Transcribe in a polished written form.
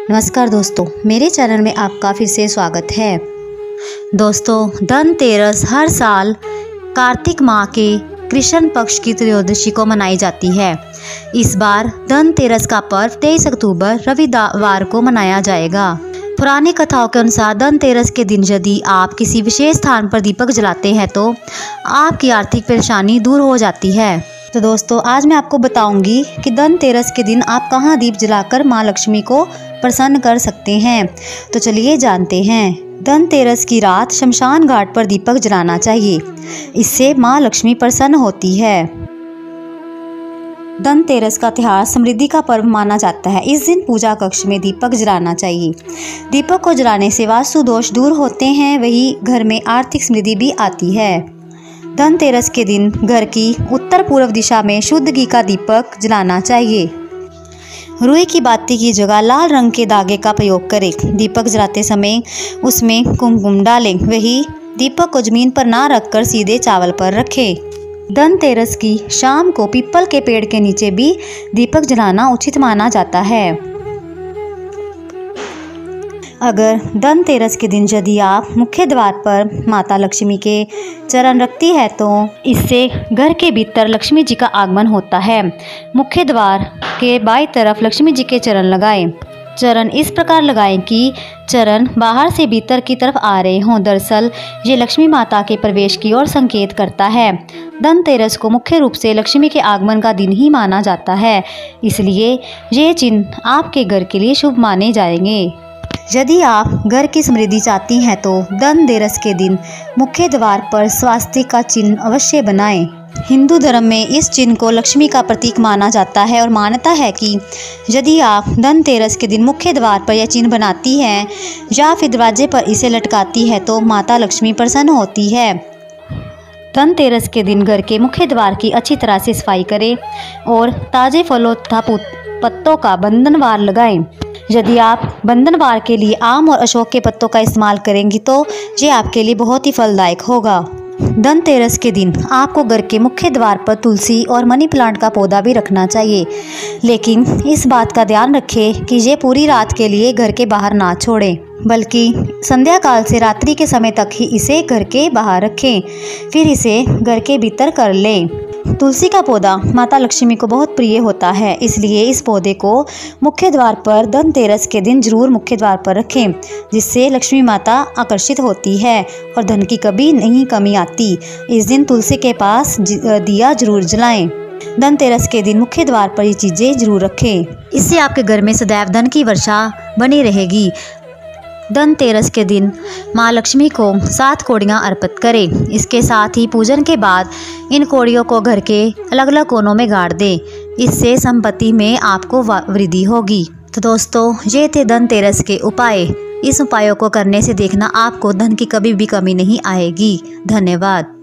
नमस्कार दोस्तों, मेरे चैनल में आपका फिर से स्वागत है। दोस्तों, धनतेरस हर साल कार्तिक माह के कृष्ण पक्ष की त्रयोदशी को मनाई जाती है। इस बार धनतेरस का पर्व 23 अक्टूबर रविवार को मनाया जाएगा। पुरानी कथाओं के अनुसार धनतेरस के दिन यदि आप किसी विशेष स्थान पर दीपक जलाते हैं तो आपकी आर्थिक परेशानी दूर हो जाती है। तो दोस्तों, आज मैं आपको बताऊंगी कि धनतेरस के दिन आप कहां दीप जलाकर मां लक्ष्मी को प्रसन्न कर सकते हैं। तो चलिए जानते हैं। धनतेरस की रात शमशान घाट पर दीपक जलाना चाहिए, इससे मां लक्ष्मी प्रसन्न होती है। धनतेरस का त्योहार समृद्धि का पर्व माना जाता है। इस दिन पूजा कक्ष में दीपक जलाना चाहिए। दीपक को जलाने से वास्तु दोष दूर होते हैं, वही घर में आर्थिक समृद्धि भी आती है। धनतेरस के दिन घर की उत्तर पूर्व दिशा में शुद्ध घी का दीपक जलाना चाहिए। रुई की बाती की जगह लाल रंग के धागे का प्रयोग करें। दीपक जलाते समय उसमें कुमकुम डालें। वही दीपक को जमीन पर ना रखकर सीधे चावल पर रखें। धनतेरस की शाम को पीपल के पेड़ के नीचे भी दीपक जलाना उचित माना जाता है। अगर धनतेरस के दिन यदि आप मुख्य द्वार पर माता लक्ष्मी के चरण रखती है तो इससे घर के भीतर लक्ष्मी जी का आगमन होता है। मुख्य द्वार के बाईं तरफ लक्ष्मी जी के चरण लगाएं। चरण इस प्रकार लगाएं कि चरण बाहर से भीतर की तरफ आ रहे हों। दरअसल ये लक्ष्मी माता के प्रवेश की ओर संकेत करता है। धनतेरस को मुख्य रूप से लक्ष्मी के आगमन का दिन ही माना जाता है, इसलिए ये चिन्ह आपके घर के लिए शुभ माने जाएंगे। यदि आप घर की समृद्धि चाहती हैं तो धनतेरस के दिन मुख्य द्वार पर स्वास्तिक का चिन्ह अवश्य बनाएं। हिंदू धर्म में इस चिन्ह को लक्ष्मी का प्रतीक माना जाता है और मान्यता है कि यदि आप धनतेरस के दिन मुख्य द्वार पर यह चिन्ह बनाती हैं या फिर दरवाजे पर इसे लटकाती है तो माता लक्ष्मी प्रसन्न होती है। धनतेरस के दिन घर के मुख्य द्वार की अच्छी तरह से सफाई करें और ताज़े फलों तथा पत्तों का बंधनवार लगाएं। यदि आप बंधनवार के लिए आम और अशोक के पत्तों का इस्तेमाल करेंगी तो ये आपके लिए बहुत ही फलदायक होगा। धनतेरस के दिन आपको घर के मुख्य द्वार पर तुलसी और मनी प्लांट का पौधा भी रखना चाहिए, लेकिन इस बात का ध्यान रखें कि ये पूरी रात के लिए घर के बाहर ना छोड़ें, बल्कि संध्या काल से रात्रि के समय तक ही इसे घर के बाहर रखें, फिर इसे घर के भीतर कर लें। तुलसी का पौधा माता लक्ष्मी को बहुत प्रिय होता है, इसलिए इस पौधे को मुख्य द्वार पर धनतेरस के दिन जरूर मुख्य द्वार पर रखें, जिससे लक्ष्मी माता आकर्षित होती है और धन की कभी नहीं कमी आती। इस दिन तुलसी के पास दिया जरूर जलाएं। धनतेरस के दिन मुख्य द्वार पर ये चीज़ें जरूर रखें, इससे आपके घर में सदैव धन की वर्षा बनी रहेगी। धनतेरस के दिन माँ लक्ष्मी को 7 कौड़ियाँ अर्पित करें। इसके साथ ही पूजन के बाद इन कौड़ियों को घर के अलग अलग कोनों में गाड़ दें, इससे संपत्ति में आपको वृद्धि होगी। तो दोस्तों, ये थे धनतेरस के उपाय। इस उपायों को करने से देखना आपको धन की कभी भी कमी नहीं आएगी। धन्यवाद।